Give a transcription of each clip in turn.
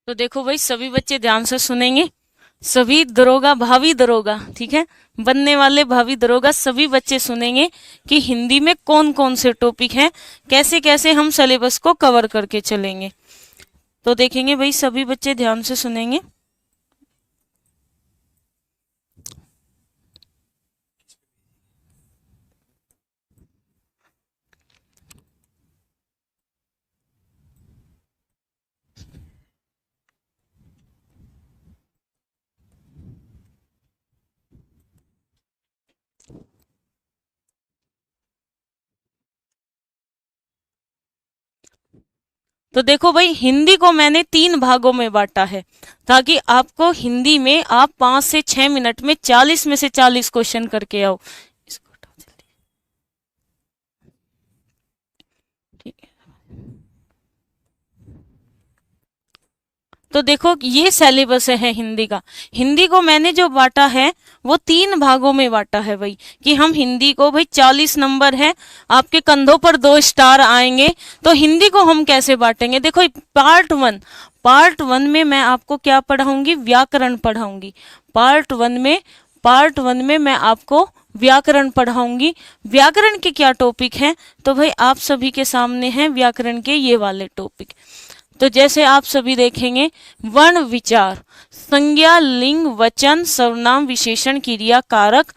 तो देखो भाई, सभी बच्चे ध्यान से सुनेंगे। सभी दरोगा, भावी दरोगा, ठीक है, बनने वाले भावी दरोगा, सभी बच्चे सुनेंगे कि हिंदी में कौन कौन से टॉपिक हैं, कैसे कैसे हम सिलेबस को कवर करके चलेंगे। तो देखेंगे भाई, सभी बच्चे ध्यान से सुनेंगे। तो देखो भाई, हिंदी को मैंने 3 भागों में बांटा है, ताकि आपको हिंदी में आप 5 से 6 मिनट में 40 में से 40 क्वेश्चन करके आओ। इसको हटाओ जल्दी। ठीक है। तो देखो, ये सिलेबस है हिंदी का। हिंदी को मैंने जो बांटा है वो 3 भागों में बांटा है भाई, कि हम हिंदी को भाई 40 नंबर है, आपके कंधों पर 2 स्टार आएंगे। तो हिंदी को हम कैसे बांटेंगे? देखो, पार्ट वन में मैं आपको क्या पढ़ाऊंगी? व्याकरण पढ़ाऊंगी। पार्ट वन में मैं आपको व्याकरण पढ़ाऊंगी। व्याकरण के क्या टॉपिक हैं? तो भाई आप सभी के सामने हैं व्याकरण के ये वाले टॉपिक। तो जैसे आप सभी देखेंगे, वर्ण विचार, संज्ञा, लिंग, वचन, सर्वनाम, विशेषण, क्रिया, कारक,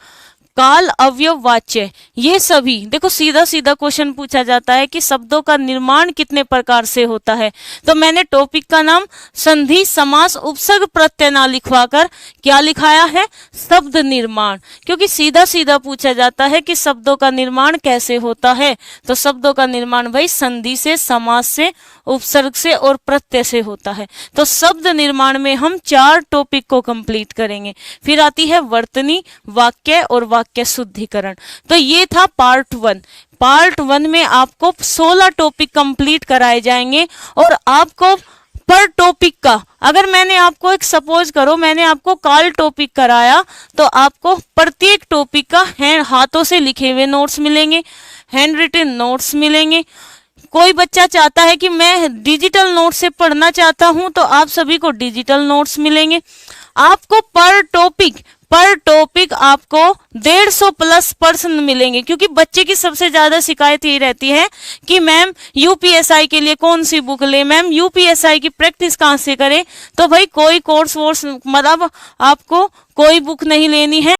काल, अवयव, वाच्य, ये सभी देखो, सीधा सीधा क्वेश्चन पूछा जाता है कि शब्दों का निर्माण कितने प्रकार से होता है। तो मैंने टॉपिक का नाम संधि, समास, उपसर्ग, प्रत्यय ना लिखवाकर क्या लिखाया है? शब्द निर्माण। क्योंकि सीधा सीधा पूछा जाता है कि शब्दों का निर्माण कैसे होता है। तो शब्दों का निर्माण भाई संधि से, समास से, उपसर्ग से और प्रत्यय से होता है। तो शब्द निर्माण में हम 4 टॉपिक को कंप्लीट करेंगे। फिर आती है वर्तनी, वाक्य और वाक्य शुद्धिकरण। तो ये था पार्ट वन में आपको 16 टॉपिक कंप्लीट कराए जाएंगे। और आपको पर टॉपिक का, अगर मैंने आपको एक सपोज करो, मैंने आपको काल टॉपिक कराया, तो आपको प्रत्येक टॉपिक का हाथों से लिखे हुए नोट्स मिलेंगे, हैंड रिटन नोट्स मिलेंगे। कोई बच्चा चाहता है कि मैं डिजिटल नोट से पढ़ना चाहता हूं, तो आप सभी को डिजिटल नोट्स मिलेंगे। आपको पर टॉपिक आपको 150 प्लस प्रश्न मिलेंगे। क्योंकि बच्चे की सबसे ज्यादा शिकायत ये रहती है कि मैम यूपीएसआई के लिए कौन सी बुक ले, मैम यूपीएसआई की प्रैक्टिस कहाँ से करें। तो भाई कोई कोर्स वोर्स मतलब आपको कोई बुक नहीं लेनी है।